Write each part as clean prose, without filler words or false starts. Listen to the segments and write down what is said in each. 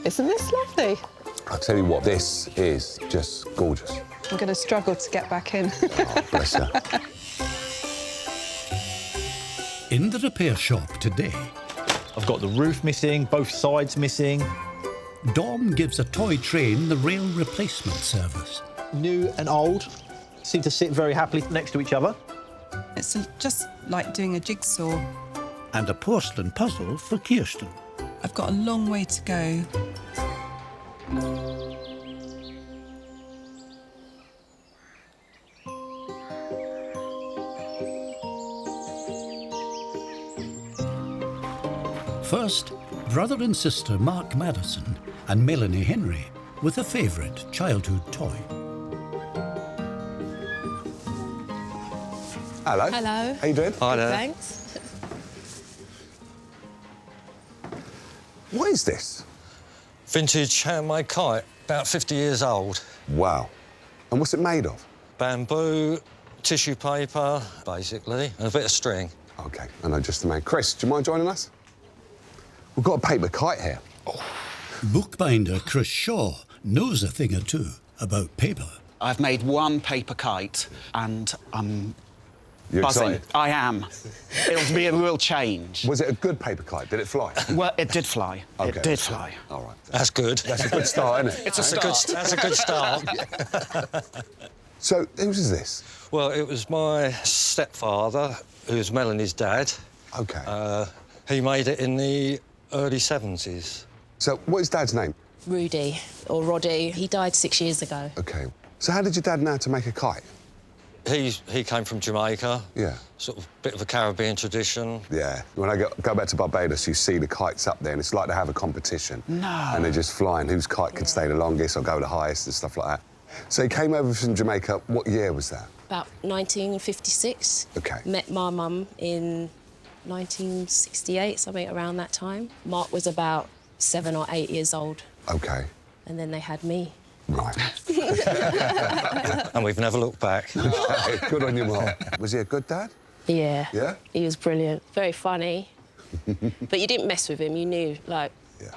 Isn't this lovely? I'll tell you what, this is just gorgeous. I'm going to struggle to get back in. Oh, bless her. In the repair shop today, I've got the roof missing, both sides missing. Dom gives a toy train the rail replacement service. New and old seem to sit very happily next to each other. It's just like doing a jigsaw. And a porcelain puzzle for Kirsten. I've got a long way to go. First, brother and sister Marc Maderson and Melanie Henry with a favourite childhood toy. Hello. Hello. How you doing? Hi there. Thanks. What is this? Vintage handmade kite, about 50 years old. Wow. And what's it made of? Bamboo, tissue paper, basically, and a bit of string. OK, I know just the man. Chris, do you mind joining us? We've got a paper kite here. Bookbinder Chris Shaw knows a thing or two about paper. I've made one paper kite and I'm You buzzing. excited? I am. It'll be a real change. Was it a good paper kite? Did it fly? Well, it did fly. OK. It did fly. All right. That's good. That's a good start, isn't it? It's a start. That's a good start. So, whose is this? Well, it was my stepfather, who's Melanie's dad. OK. He made it in the early 70s. So, what is Dad's name? Rudy, or Roddy. He died 6 years ago. OK. So how did your dad know how to make a kite? He came from Jamaica. Yeah. Sort of bit of a Caribbean tradition. Yeah. When I go back to Barbados, you see the kites up there, and it's like they have a competition. No. And they're just flying whose kite can stay the longest or go the highest and stuff like that. So he came over from Jamaica. What year was that? About 1956. OK. Met my mum in 1968, something around that time. Marc was about 7 or 8 years old. OK. And then they had me. Right. And we've never looked back. Good on you, Marc. Was he a good dad? Yeah. Yeah? He was brilliant. Very funny. But you didn't mess with him. You knew, like, Yeah.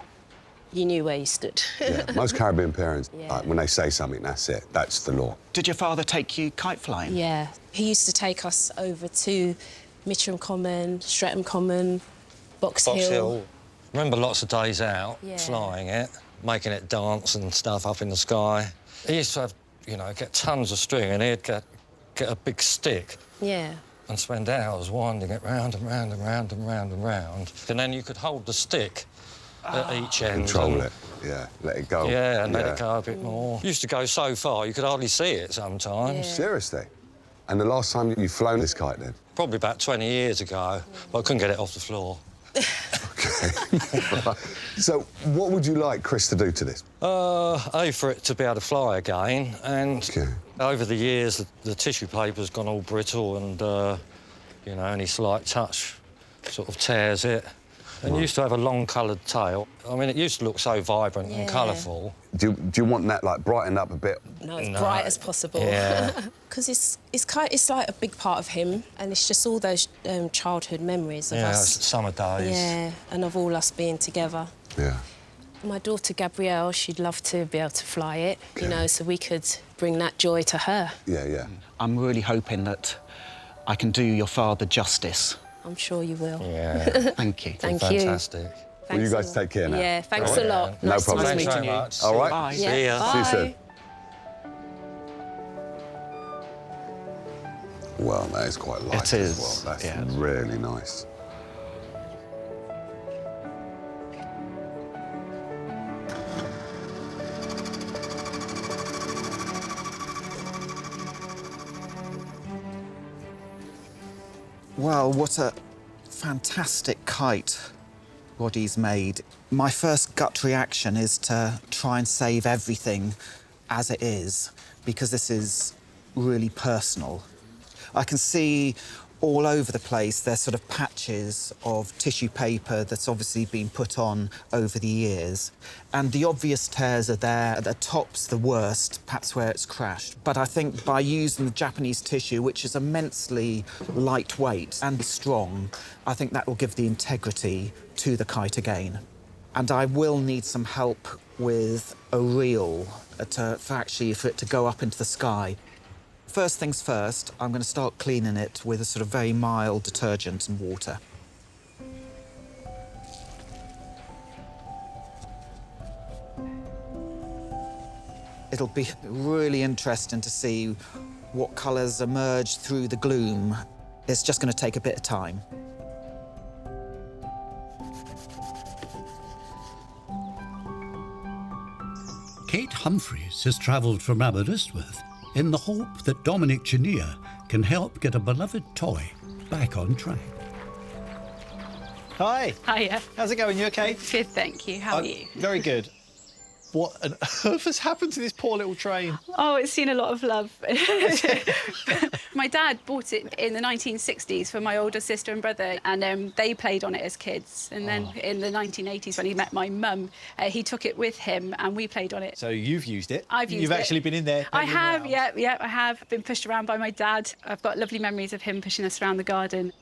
you knew where you stood. Yeah. Most Caribbean parents, Yeah. like, when they say something, that's it. That's the law. Did your father take you kite flying? Yeah. He used to take us over to Mitcham Common, Streatham Common, Box Hill. Remember lots of days out, Yeah. flying it, making it dance and stuff up in the sky. He used to have, you know, get tons of string and he'd get a big stick Yeah. and spend hours winding it round and round and round and round and round. And then you could hold the stick at each end. Control and, it. Yeah. Let it go. Yeah, and let it go a bit more. Used to go so far you could hardly see it sometimes. Yeah. Seriously? And the last time you've flown this kite, then? Probably about 20 years ago, but I couldn't get it off the floor. OK. So what would you like Chris to do to this? A, for it to be able to fly again, and OK. over the years, the tissue paper's gone all brittle and, you know, any slight touch sort of tears it. And it used to have a long coloured tail. I mean, it used to look so vibrant and colourful. Do you want that, like, brightened up a bit? No, as bright as possible. Yeah. Because it's like a big part of him, and it's just all those childhood memories of Yeah, us. summer days. Yeah, and of all us being together. Yeah. My daughter Gabrielle, she'd love to be able to fly it, you know, so we could bring that joy to her. Yeah, yeah. I'm really hoping that I can do your father justice. I'm sure you will. Yeah. Thank you. Thank you. Fantastic. Well, you Thanks a guys lot. take care now. Yeah, thanks All a right. lot. No Nice problem. to Thanks meet very you. much. All right. Bye. Yeah, See ya. bye. See you soon. Well, that is quite light It as is, well. That's yeah. really nice. Well, what a fantastic kite Roddy's made. My first gut reaction is to try and save everything as it is, because this is really personal. I can see all over the place there's sort of patches of tissue paper that's obviously been put on over the years. And the obvious tears are there. At the top's the worst, perhaps where it's crashed. But I think by using the Japanese tissue, which is immensely lightweight and strong, I think that will give the integrity to the kite again. And I will need some help with a reel for it to go up into the sky. First things first, I'm going to start cleaning it with a sort of very mild detergent and water. It'll be really interesting to see what colours emerge through the gloom. It's just going to take a bit of time. Kate Humphries has travelled from Aberystwyth in the hope that Dominic Chinea can help get a beloved toy back on track. Hi. Hiya. How's it going? You okay? Good, thank you. How are you? Very good. What on earth has happened to this poor little train? Oh, it's seen a lot of love. My dad bought it in the 1960s for my older sister and brother, and they played on it as kids. And then in the 1980s, when he met my mum, he took it with him and we played on it. So you've used it? I've used it. You've actually been in there? I have, around. yeah, I have. Been pushed around by my dad. I've got lovely memories of him pushing us around the garden.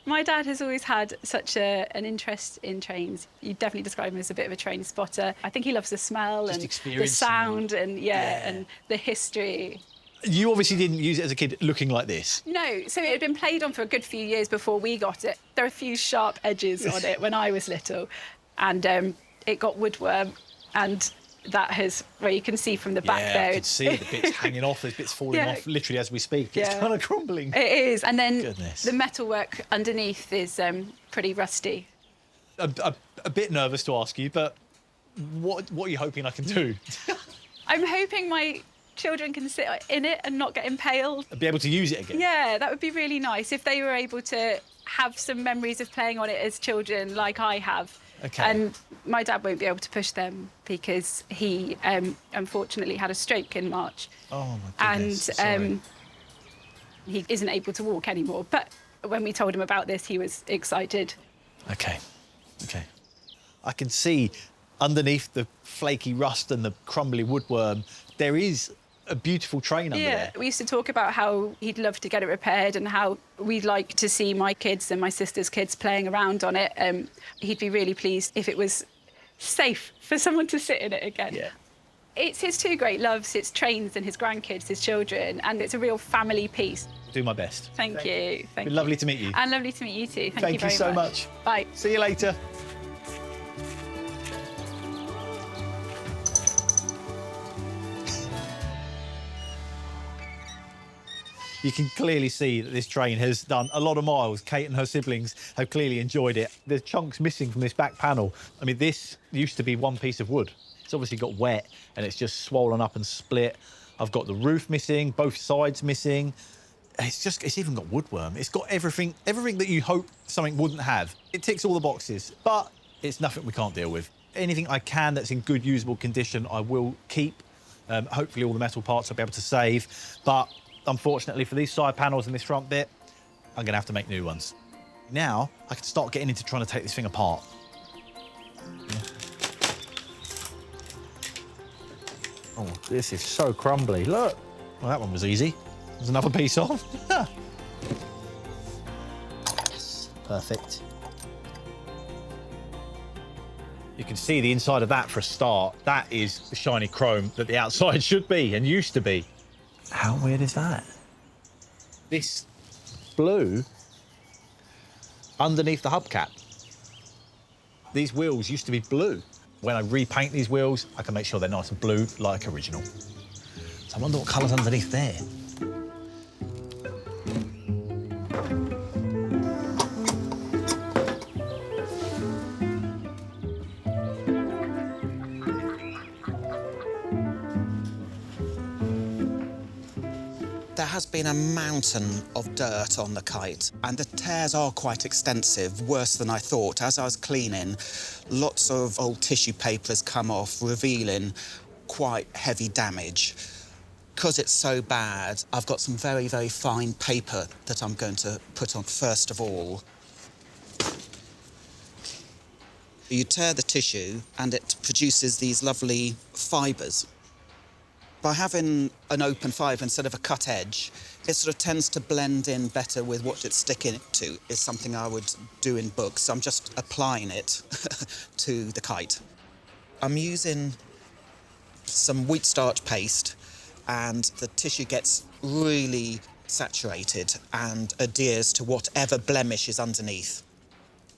My dad has always had such an interest in trains. You'd definitely describe him as a bit of a train spotter. I think he loves the smell and the sound and and the history. You obviously didn't use it as a kid looking like this. No, so it had been played on for a good few years before we got it. There are a few sharp edges on it when I was little, and it got woodworm, and that has, where you can see from the back there. I can see the bits hanging off, there's bits falling off literally as we speak. It's kind of crumbling. It is, and then Goodness. the metalwork underneath is pretty rusty. A bit nervous to ask you, but what are you hoping I can do? I'm hoping my children can sit in it and not get impaled. Be able to use it again? Yeah, that would be really nice if they were able to have some memories of playing on it as children like I have. Okay. And my dad won't be able to push them because he unfortunately had a stroke in March. Oh, my goodness. And he isn't able to walk anymore. But when we told him about this, he was excited. OK. I can see underneath the flaky rust and the crumbly woodworm, there is a beautiful train under there. We used to talk about how he'd love to get it repaired and how we'd like to see my kids and my sister's kids playing around on it. He'd be really pleased if it was safe for someone to sit in it again. Yeah. It's his two great loves. It's trains and his grandkids, his children, and it's a real family piece. Do my best. Thank you. Thank Been you. lovely to meet you. And lovely to meet you too. Thank you Thank very you so much. Bye. See you later. You can clearly see that this train has done a lot of miles. Kate and her siblings have clearly enjoyed it. There's chunks missing from this back panel. I mean, this used to be one piece of wood. It's obviously got wet and it's just swollen up and split. I've got the roof missing, both sides missing. It's even got woodworm. It's got everything that you hope something wouldn't have. It ticks all the boxes, but it's nothing we can't deal with. Anything I can that's in good, usable condition, I will keep. Hopefully all the metal parts I'll be able to save, but unfortunately for these side panels and this front bit, I'm gonna have to make new ones. Now, I can start getting into trying to take this thing apart. Oh, this is so crumbly, look. Well, that one was easy. There's another piece on. Yes, perfect. You can see the inside of that for a start. That is the shiny chrome that the outside should be and used to be. How weird is that? This blue underneath the hubcap. These wheels used to be blue. When I repaint these wheels, I can make sure they're nice and blue like original. So I wonder what colour's underneath there. There has been a mountain of dirt on the kite, and the tears are quite extensive, worse than I thought. As I was cleaning, lots of old tissue paper has come off, revealing quite heavy damage. Because it's so bad, I've got some very, very fine paper that I'm going to put on first of all. You tear the tissue, and it produces these lovely fibres. By having an open fibre instead of a cut edge, it sort of tends to blend in better with what it's sticking to, is something I would do in books. So I'm just applying it to the kite. I'm using some wheat starch paste, and the tissue gets really saturated and adheres to whatever blemish is underneath.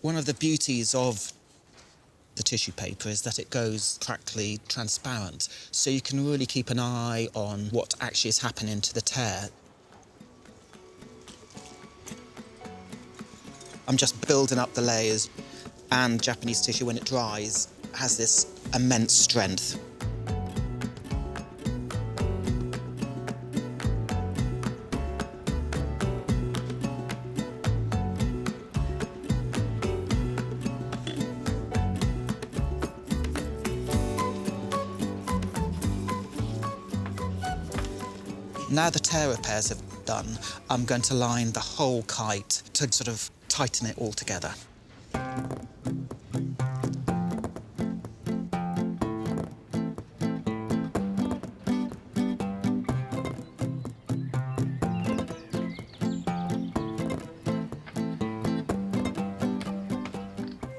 One of the beauties of the tissue paper is that it goes practically transparent, so you can really keep an eye on what actually is happening to the tear. I'm just building up the layers, and Japanese tissue, when it dries, has this immense strength. Now the tear repairs have done, I'm going to line the whole kite to sort of tighten it all together.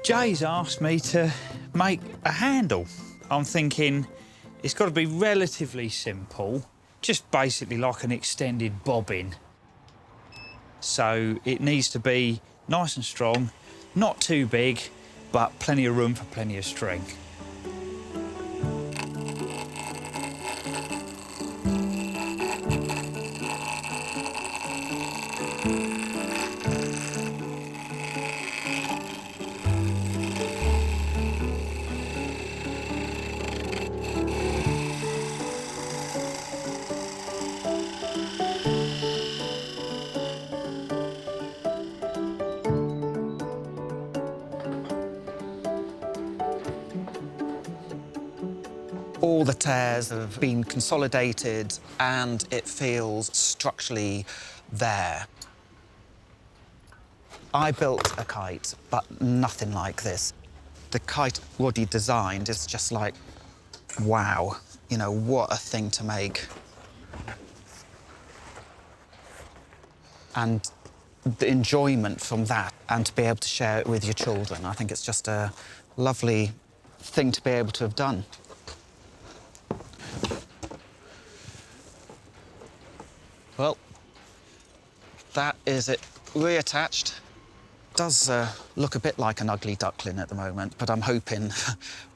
Jay's asked me to make a handle. I'm thinking it's got to be relatively simple, just basically like an extended bobbin. So it needs to be nice and strong, not too big, but plenty of room for plenty of string. All the tears have been consolidated and it feels structurally there. I built a kite, but nothing like this. The kite Roddy designed is just like, wow, you know, what a thing to make. And the enjoyment from that and to be able to share it with your children, I think it's just a lovely thing to be able to have done. Well, that is it reattached. Does look a bit like an ugly duckling at the moment, but I'm hoping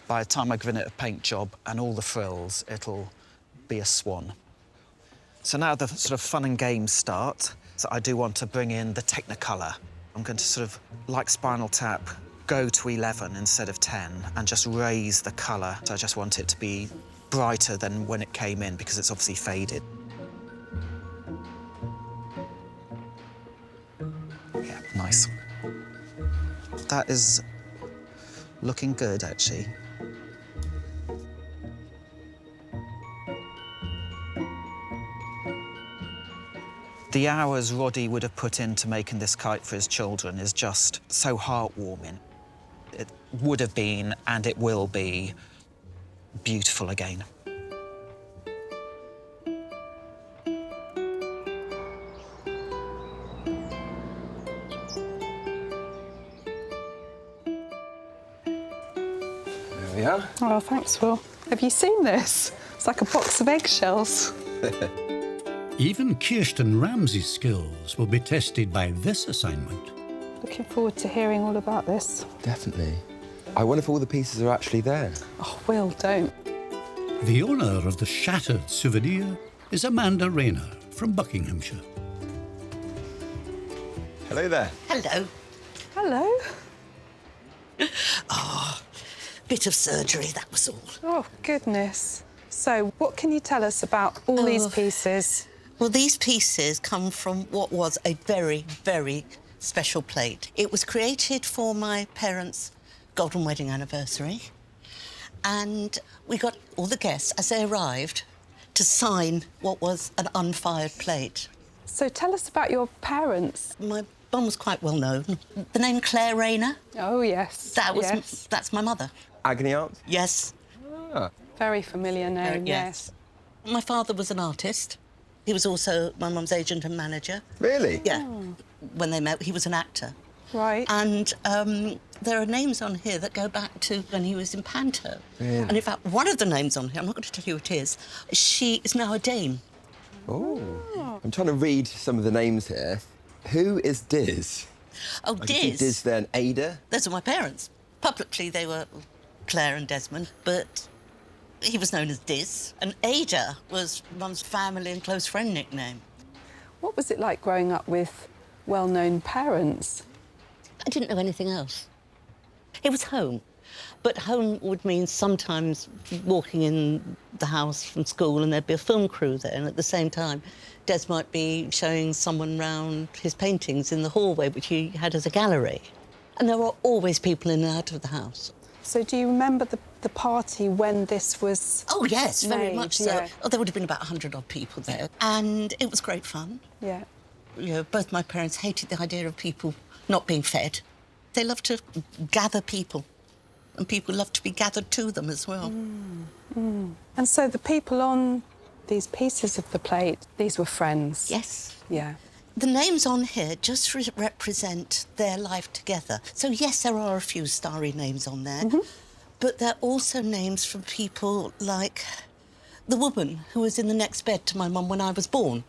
by the time I've given it a paint job and all the frills, it'll be a swan. So now the sort of fun and games start. So I do want to bring in the Technicolor. I'm going to sort of, like Spinal Tap, go to 11 instead of 10 and just raise the colour. So I just want it to be brighter than when it came in because it's obviously faded. Yeah, nice. That is looking good, actually. The hours Roddy would have put into making this kite for his children is just so heartwarming. It would have been, and it will be, beautiful again. There we are. Oh, thanks, Will. Have you seen this? It's like a box of eggshells. Even Kirsten Ramsey's skills will be tested by this assignment. Looking forward to hearing all about this. Definitely. I wonder if all the pieces are actually there. Oh, Will, don't. The owner of the shattered souvenir is Amanda Rayner from Buckinghamshire. Hello there. Hello. Hello. Oh, bit of surgery, that was all. Oh, goodness. So, what can you tell us about all these pieces? Well, these pieces come from what was a very, very special plate. It was created for my parents' golden wedding anniversary. And we got all the guests, as they arrived, to sign what was an unfired plate. So tell us about your parents. My mum was quite well known. The name Claire Rayner. Oh, yes. That's my mother. Agony aunt? Yes. Ah. Very familiar name, yes. My father was an artist. He was also my mum's agent and manager. Really? Yeah. When they met, he was an actor. Right. And there are names on here that go back to when he was in Panto. Really? And in fact, one of the names on here, I'm not going to tell you who it is, she is now a dame. Oh. I'm trying to read some of the names here. Who is Diz? Oh, I can see Diz. Diz there and Ada. Those are my parents. Publicly, they were Claire and Desmond, but he was known as Diz. And Ada was Mum's family and close friend nickname. What was it like growing up with well-known parents? I didn't know anything else. It was home. But home would mean sometimes walking in the house from school and there'd be a film crew there, and at the same time, Des might be showing someone round his paintings in the hallway, which he had as a gallery. And there were always people in and out of the house. So do you remember the party when this was Oh, yes, very made? much so. Yeah. Oh, there would have been about 100-odd people there. And it was great fun. Yeah. You know, both my parents hated the idea of people not being fed. They loved to gather people, and people loved to be gathered to them as well. And so the people on these pieces of the plate, these were friends? Yes. Yeah. The names on here just represent their life together. So, yes, there are a few starry names on there, but they're also names from people like the woman who was in the next bed to my mum when I was born.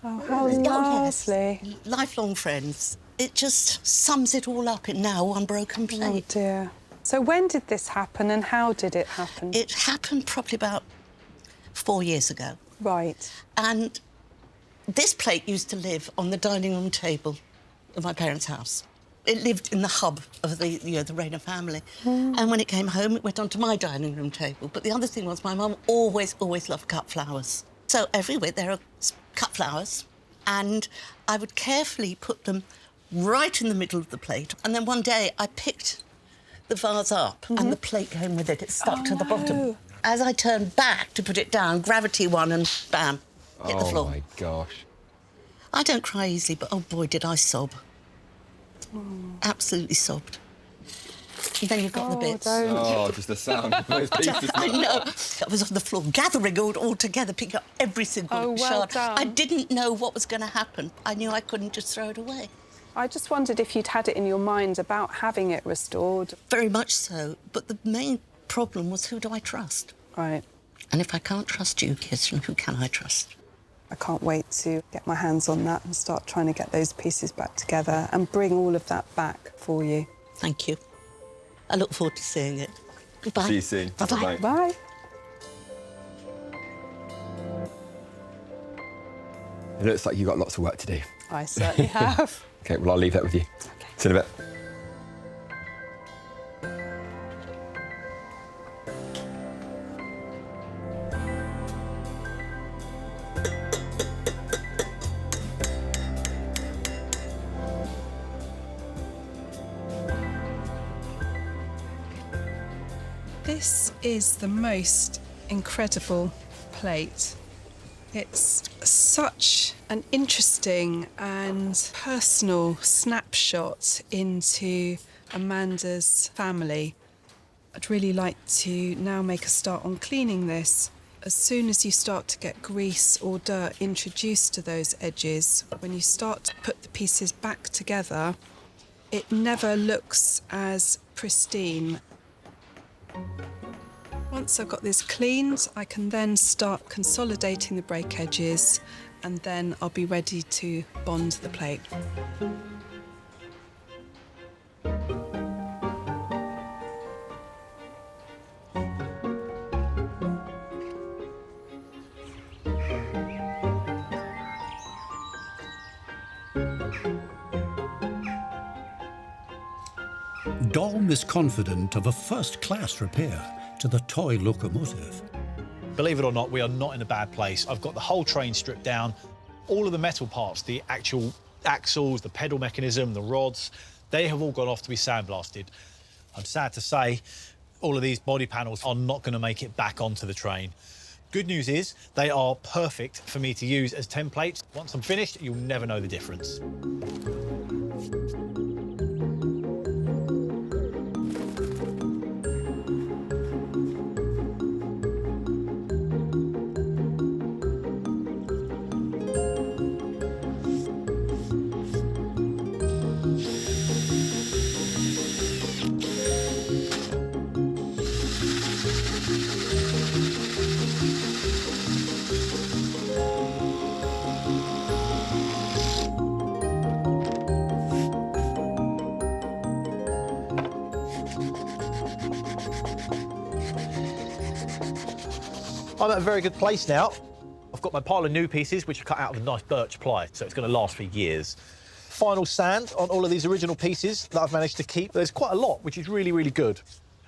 Oh, how yes. lovely. Lifelong friends. It just sums it all up in now one broken Oh, plate. dear. So when did this happen and how did it happen? It happened probably about 4 years ago. Right. And this plate used to live on the dining room table of my parents' house. It lived in the hub of the Rayner family. And when it came home, it went onto my dining room table. But the other thing was my mum always loved cut flowers. So everywhere there are cut flowers, and I would carefully put them right in the middle of the plate. And then one day I picked the vase up and the plate came with it. It stuck to the bottom. As I turned back to put it down, gravity won and bam, hit the floor. Oh, my gosh. I don't cry easily, but oh boy, did I sob. Absolutely sobbed. And then you've got the bits. Oh, just the sound of those pieces. I know. I was on the floor, gathering all together, picking up every single shard. done. I didn't know what was going to happen. I knew I couldn't just throw it away. I just wondered if you'd had it in your mind about having it restored. Very much so. But the main problem was, who do I trust? Right. And if I can't trust you, Kirsten, who can I trust? I can't wait to get my hands on that and start trying to get those pieces back together and bring all of that back for you. Thank you. I look forward to seeing it. Goodbye. See you soon. Bye-bye. Bye. It looks like you've got lots of work to do. I certainly have. OK, well, I'll leave that with you. Okay. See you in a bit. This is the most incredible plate. It's such an interesting and personal snapshot into Amanda's family. I'd really like to now make a start on cleaning this. As soon as you start to get grease or dirt introduced to those edges, when you start to put the pieces back together, it never looks as pristine. Once I've got this cleaned, I can then start consolidating the break edges, and then I'll be ready to bond the plate. Dom is confident of a first-class repair to the toy locomotive. Believe it or not, we are not in a bad place. I've got the whole train stripped down. All of the metal parts, the actual axles, the pedal mechanism, the rods, they have all gone off to be sandblasted. I'm sad to say, all of these body panels are not going to make it back onto the train. Good news is, they are perfect for me to use as templates. Once I'm finished, you'll never know the difference. I'm at a very good place now. I've got my pile of new pieces, which are cut out of a nice birch ply, so it's going to last for years. Final sand on all of these original pieces that I've managed to keep. There's quite a lot, which is really, really good.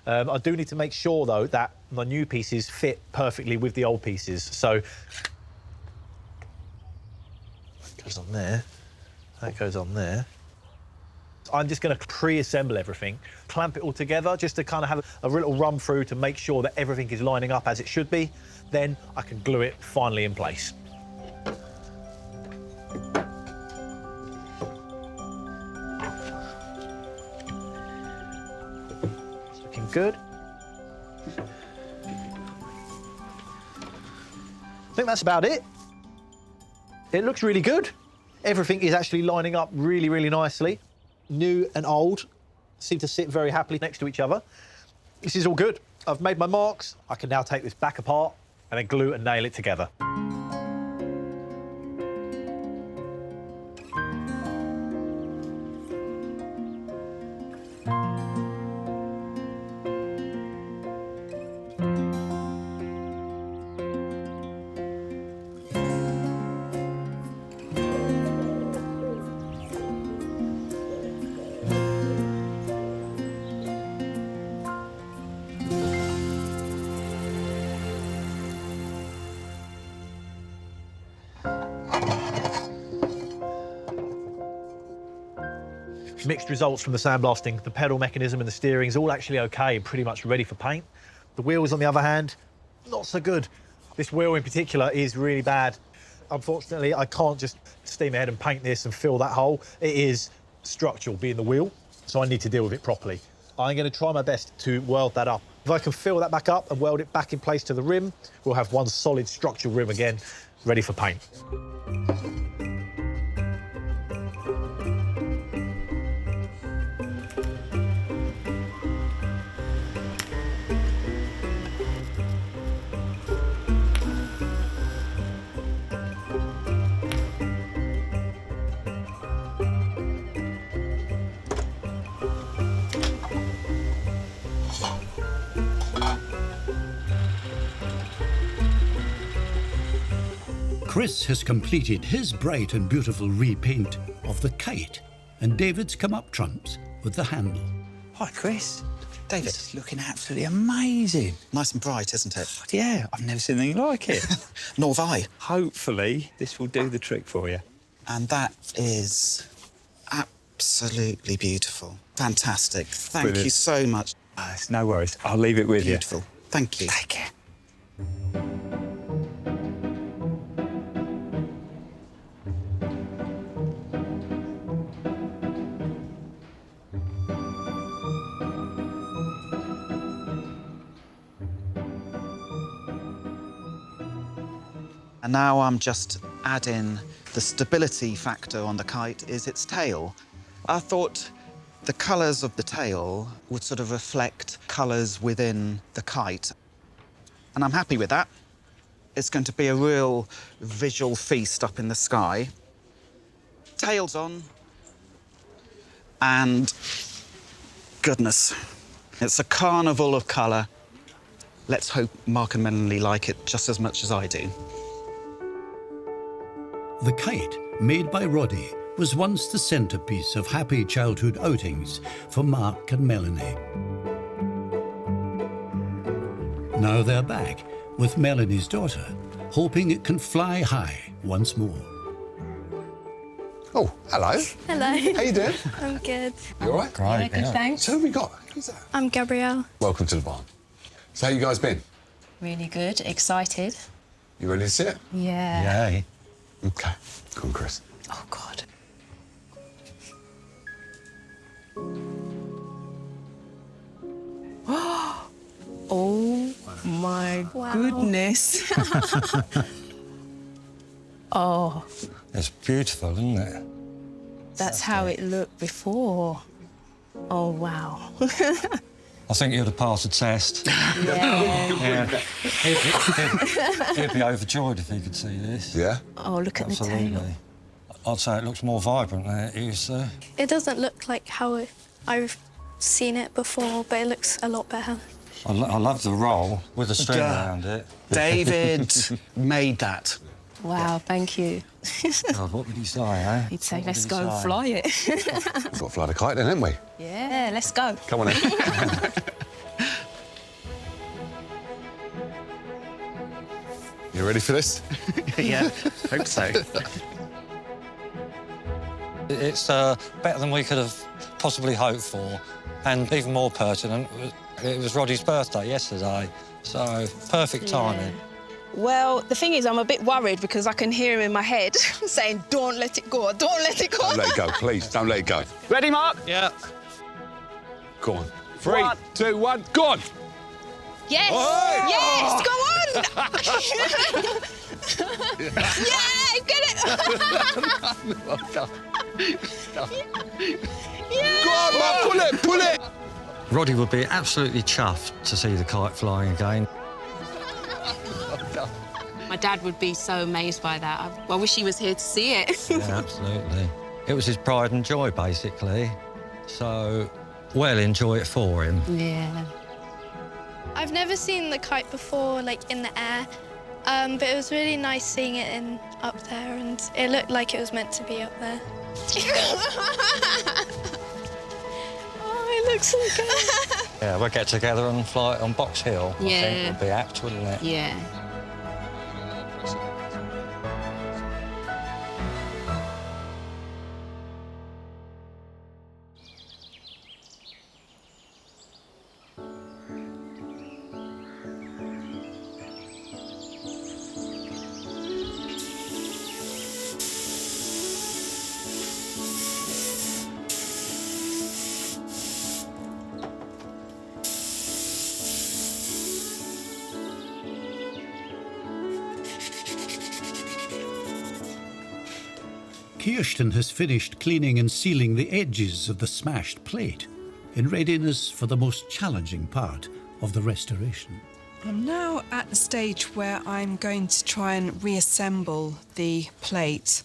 I do need to make sure, though, that my new pieces fit perfectly with the old pieces. So that goes on there. That goes on there. I'm just going to pre-assemble everything, clamp it all together, just to kind of have a little run through to make sure that everything is lining up as it should be. Then I can glue it finally in place. It's looking good. I think that's about it. It looks really good. Everything is actually lining up really, really nicely. New and old seem to sit very happily next to each other. This is all good. I've made my marks. I can now take this back apart and then glue and nail it together. Mixed results from the sandblasting. The pedal mechanism and the steering is all actually okay and pretty much ready for paint. The wheels, on the other hand, not so good. This wheel in particular is really bad. Unfortunately, I can't just steam ahead and paint this and fill that hole. It is structural, being the wheel, so I need to deal with it properly. I'm going to try my best to weld that up. If I can fill that back up and weld it back in place to the rim, we'll have one solid structural rim again, ready for paint. Chris has completed his bright and beautiful repaint of the kite, and David's come up trumps with the handle. Hi, Chris. David. This is looking absolutely amazing. Nice and bright, isn't it? Yeah, I've never seen anything like it. Nor have I. Hopefully, this will do the trick for you. And that is absolutely beautiful. Fantastic. Thank Brilliant. you so much. It's no worries. I'll leave it with Beautiful. Thank you. you. Take care. And now I'm just adding the stability factor on the kite is its tail. I thought the colours of the tail would sort of reflect colours within the kite. And I'm happy with that. It's going to be a real visual feast up in the sky. Tails on. And goodness, it's a carnival of colour. Let's hope Marc and Melanie like it just as much as I do. The kite, made by Roddy, was once the centrepiece of happy childhood outings for Marc and Melanie. Now they're back with Melanie's daughter, hoping it can fly high once more. Oh, hello. Hello. How you doing? I'm good. You all right? Yeah, good, thanks. So who we got? Who's that? I'm Gabrielle. Welcome to the barn. So how you guys been? Really good, excited. You ready to sit? Yeah. Yay. OK. Come on, Chris. Oh, God. Oh, my goodness. Oh. It's beautiful, isn't it? That's how it looked before. Oh, wow. I think you'd have passed the test. Yeah. He'd be overjoyed if he could see this. Yeah? Oh, look at the tail. Absolutely. I'd say it looks more vibrant than it used to. It doesn't look like how I've seen it before, but it looks a lot better. I love the roll with the string around it. David made that. Wow, thank you. God, what would he say, eh? He'd say, What let's would he go say? fly it. We've got to fly the kite then, haven't we? Yeah, let's go. Come on then. You ready for this? Yeah, hope so. It's better than we could have possibly hoped for, and even more pertinent, it was Roddy's birthday yesterday, so perfect timing. Well, the thing is, I'm a bit worried because I can hear him in my head saying, don't let it go, don't let it go. Don't let it go, please. Don't let it go. Ready, Marc? Yeah. Go on. 3, 2, 1, go on! Yes! Oi! Yes, go on! Yeah, get it! Well done. Yeah! Go on, Marc, pull it, pull it! Roddy would be absolutely chuffed to see the kite flying again. My dad would be so amazed by that. I wish he was here to see it. Yeah, absolutely. It was his pride and joy, basically. So, well, enjoy it for him. Yeah. I've never seen the kite before, like, in the air, but it was really nice seeing it up there, and it looked like it was meant to be up there. Oh, it looks so good. Yeah, we'll get together and fly it on Box Hill. I think it would be apt, wouldn't it? Yeah. Kirsten has finished cleaning and sealing the edges of the smashed plate in readiness for the most challenging part of the restoration. I'm now at the stage where I'm going to try and reassemble the plate.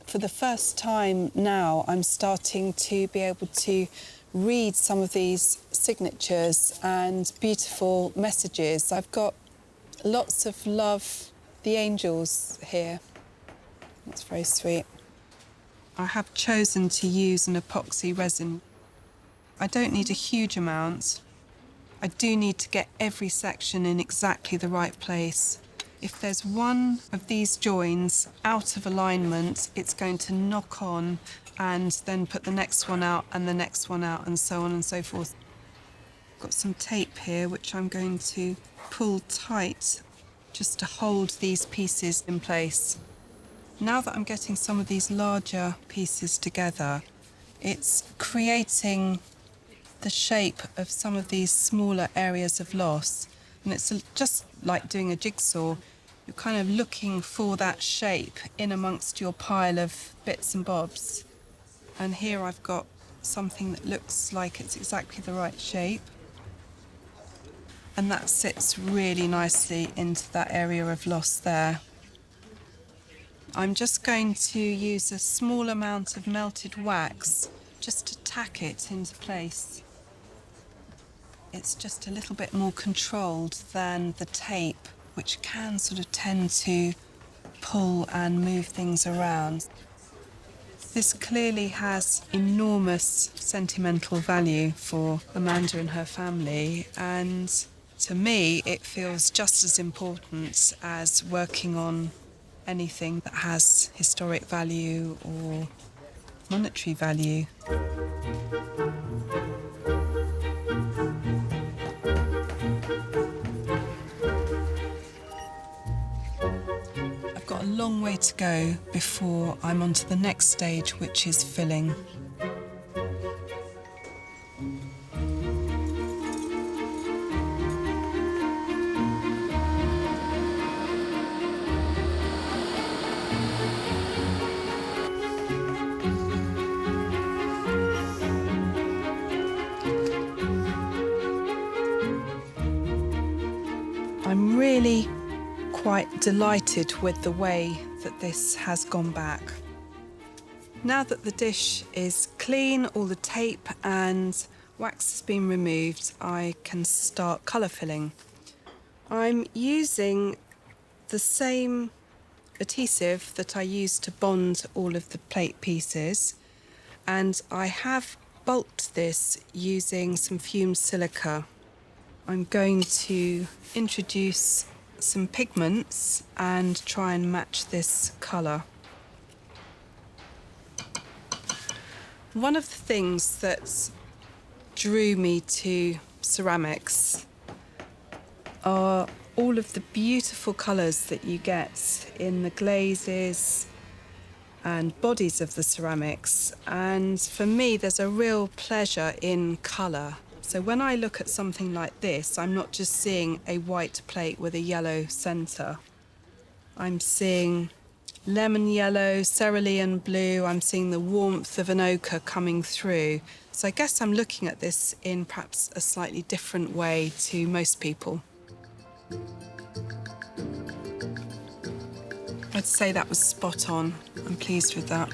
For the first time now, I'm starting to be able to read some of these signatures and beautiful messages. I've got lots of love, the angels here. That's very sweet. I have chosen to use an epoxy resin. I don't need a huge amount. I do need to get every section in exactly the right place. If there's one of these joins out of alignment, it's going to knock on and then put the next one out and the next one out and so on and so forth. I've got some tape here which I'm going to pull tight just to hold these pieces in place. Now that I'm getting some of these larger pieces together, it's creating the shape of some of these smaller areas of loss. And it's just like doing a jigsaw. You're kind of looking for that shape in amongst your pile of bits and bobs. And here I've got something that looks like it's exactly the right shape. And that sits really nicely into that area of loss there. I'm just going to use a small amount of melted wax just to tack it into place. It's just a little bit more controlled than the tape, which can sort of tend to pull and move things around. This clearly has enormous sentimental value for Amanda and her family, and to me it feels just as important as working on anything that has historic value or monetary value. I've got a long way to go before I'm on to the next stage, which is filling. I'm really quite delighted with the way that this has gone back. Now that the dish is clean, all the tape and wax has been removed, I can start colour filling. I'm using the same adhesive that I used to bond all of the plate pieces, and I have bulked this using some fumed silica. I'm going to introduce some pigments and try and match this colour. One of the things that drew me to ceramics are all of the beautiful colours that you get in the glazes and bodies of the ceramics. And for me, there's a real pleasure in colour. So when I look at something like this, I'm not just seeing a white plate with a yellow centre. I'm seeing lemon yellow, cerulean blue, I'm seeing the warmth of an ochre coming through. So I guess I'm looking at this in perhaps a slightly different way to most people. I'd say that was spot on. I'm pleased with that.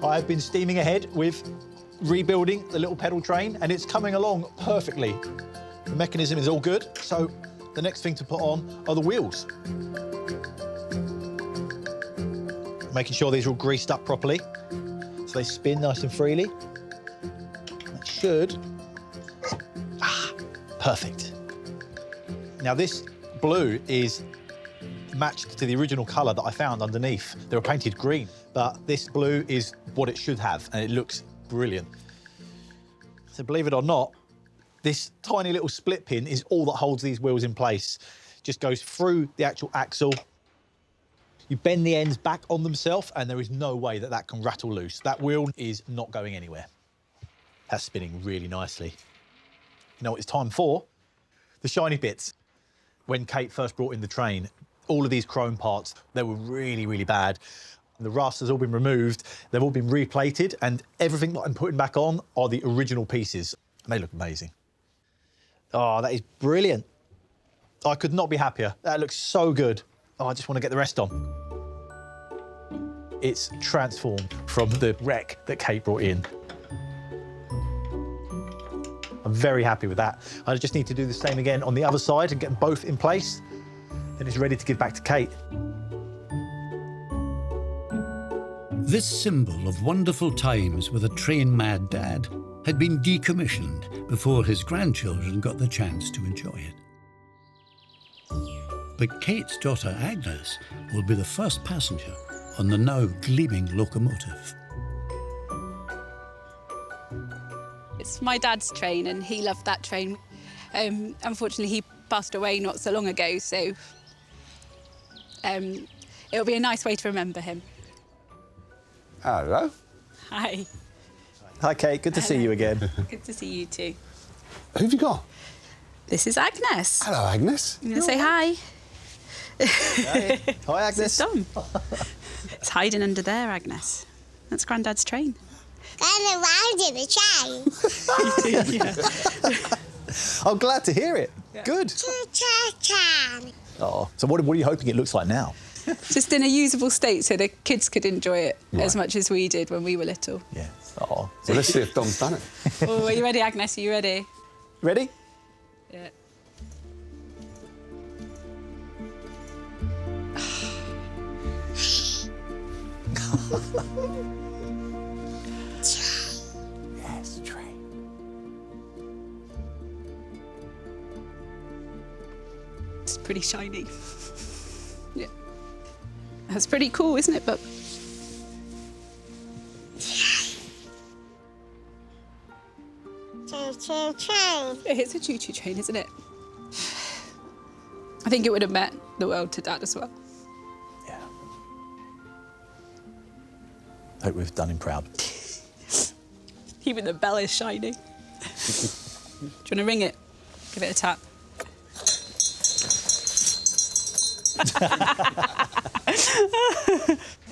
I've been steaming ahead with rebuilding the little pedal train, and it's coming along perfectly. The mechanism is all good, so the next thing to put on are the wheels. Making sure these are all greased up properly so they spin nice and freely. That should... perfect. Now this blue is matched to the original colour that I found underneath. They were painted green, but this blue is what it should have, and it looks brilliant. So believe it or not, this tiny little split pin is all that holds these wheels in place. Just goes through the actual axle. You bend the ends back on themselves, and there is no way that that can rattle loose. That wheel is not going anywhere. That's spinning really nicely. You know what it's time for? The shiny bits. When Kate first brought in the train, all of these chrome parts, they were really, really bad. The rust has all been removed, they've all been replated, and everything that I'm putting back on are the original pieces. And they look amazing. Oh, that is brilliant. I could not be happier. That looks so good. Oh, I just want to get the rest on. It's transformed from the wreck that Kate brought in. I'm very happy with that. I just need to do the same again on the other side and get them both in place. Then it's ready to give back to Kate. This symbol of wonderful times with a train-mad dad had been decommissioned before his grandchildren got the chance to enjoy it. But Kate's daughter Agnes will be the first passenger on the now gleaming locomotive. It's my dad's train, and he loved that train. Unfortunately, he passed away not so long ago, so it'll be a nice way to remember him. Hello. Hi. Hi, Kate. Good to see you again. Good to see you too. Who've you got? This is Agnes. Hello, Agnes. You want to say hi? Hey. Hi, Agnes. This is Dom. It's hiding under there, Agnes. That's Grandad's train. Going around in the train. I'm glad to hear it. Yeah. Good. Cha-cha-cha. Oh, so what are you hoping it looks like now? Just in a usable state so the kids could enjoy it as much as we did when we were little. Yeah. Oh. So let's see if Dom's done it. Oh, are you ready, Agnes? Are you ready? Ready? Yeah. Yes, train. It's pretty shiny. Yeah. That's pretty cool, isn't it, Bub? Choo-choo train. It's a choo-choo train, isn't it? I think it would have meant the world to Dad as well. Yeah. Hope we've done him proud. Even the bell is shiny. Do you want to ring it? Give it a tap.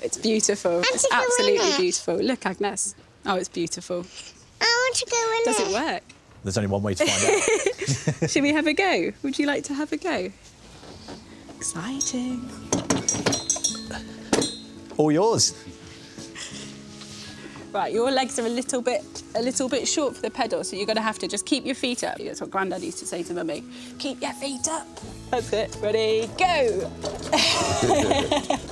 It's beautiful. It's absolutely beautiful. Look, Agnes. Oh, it's beautiful. I want to go in Does there. it work? There's only one way to find out. Should we have a go? Would you like to have a go? Exciting. All yours. Right, your legs are a little bit short for the pedal, so you're going to have to just keep your feet up. That's what Grandad used to say to Mummy. Keep your feet up. That's it. Ready, go.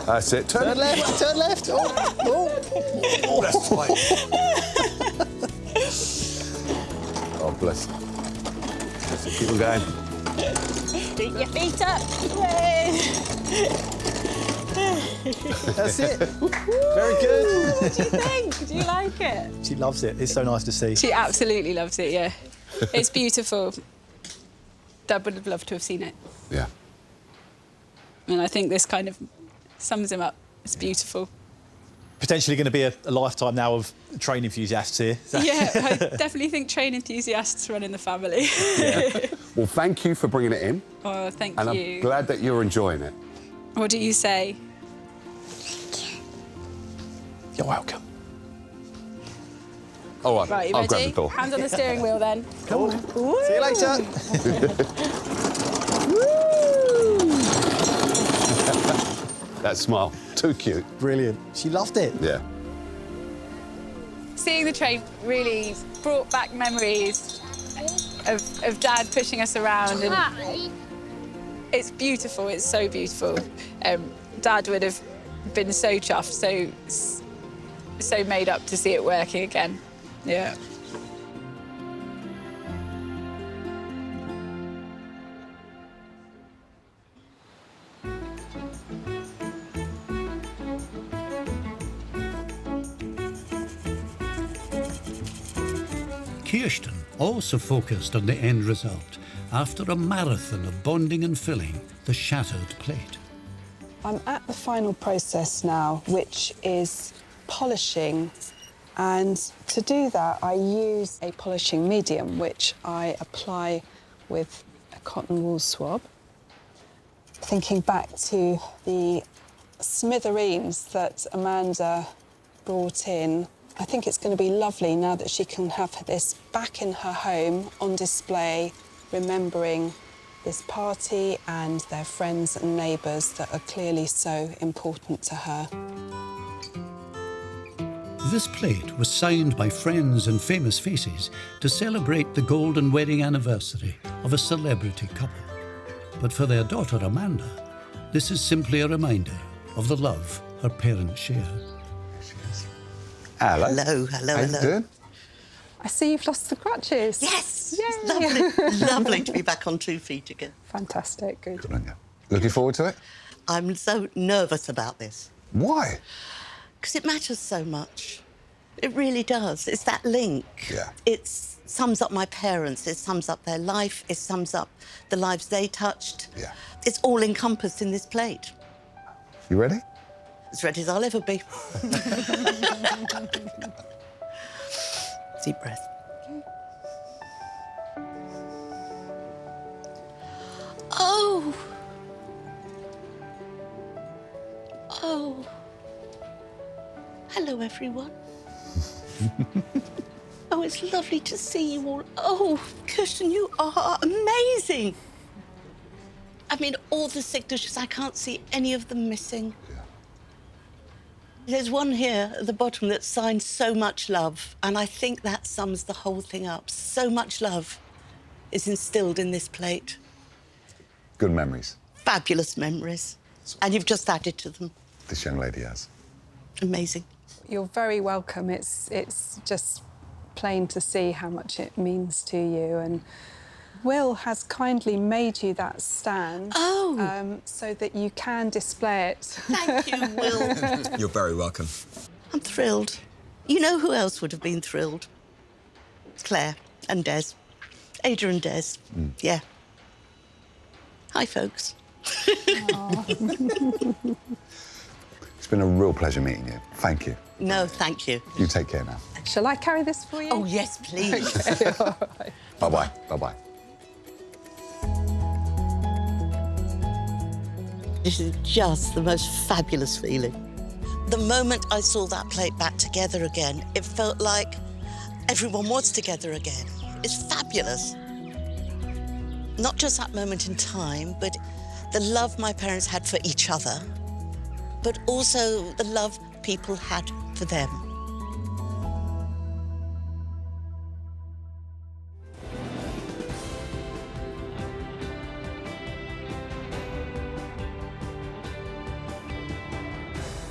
That's it. Turn left, turn left. Oh, that's tight. Oh, bless. That's it. Keep on going. Keep your feet up. Yay. That's it. Very good. What do you think? Do you like it? She loves it. It's so nice to see. She absolutely loves it, yeah. It's beautiful. Dad would have loved to have seen it. Yeah. And I think this kind of sums him up. It's beautiful. Potentially going to be a lifetime now of train enthusiasts here. Yeah, I definitely think train enthusiasts run in the family. Yeah. Well, thank you for bringing it in. Oh, thank and you. I'm glad that you're enjoying it. What do you say? You're welcome. All right, Right, you I'll ready? grab the door. Hands on the steering wheel then. Come on. See you later. That smile, too cute. Brilliant. She loved it. Yeah. Seeing the train really brought back memories of Dad pushing us around. And it's beautiful, it's so beautiful. Dad would have been so chuffed, so made up to see it working again. Yeah. Kirsten also focused on the end result after a marathon of bonding and filling the shattered plate. I'm at the final process now, which is polishing. And to do that, I use a polishing medium, which I apply with a cotton wool swab. Thinking back to the smithereens that Amanda brought in, I think it's going to be lovely now that she can have this back in her home on display, remembering this party and their friends and neighbours that are clearly so important to her. This plate was signed by friends and famous faces to celebrate the golden wedding anniversary of a celebrity couple. But for their daughter Amanda, this is simply a reminder of the love her parents share. Hello. Hello, hello, How you hello. doing? I see you've lost the crutches. Yes, Yay. it's lovely, lovely to be back on 2 feet again. Fantastic, good. Good on you. Looking forward to it? I'm so nervous about this. Why? Because it matters so much. It really does. It's that link. Yeah. It sums up my parents. It sums up their life. It sums up the lives they touched. Yeah. It's all encompassed in this plate. You ready? As ready as I'll ever be. Deep breath. Oh. Oh. Hello, everyone. Oh, it's lovely to see you all. Oh, Kirsten, you are amazing. I mean, all the signatures, I can't see any of them missing. Yeah. There's one here at the bottom that signs so much love, and I think that sums the whole thing up. So much love is instilled in this plate. Good memories. Fabulous memories. And you've just added to them. This young lady has. Amazing. You're very welcome. It's just plain to see how much it means to you. And Will has kindly made you that stand so that you can display it. Thank you, Will. You're very welcome. I'm thrilled. You know who else would have been thrilled? Claire and Des. Ada and Des. Yeah. Hi, folks. It's been a real pleasure meeting you. Thank you. No, thank you. You take care now. Shall I carry this for you? Oh, yes, please. Okay, all right. Bye-bye. Bye-bye. This is just the most fabulous feeling. The moment I saw that plate back together again, it felt like everyone was together again. It's fabulous. Not just that moment in time, but the love my parents had for each other, but also the love people had for them.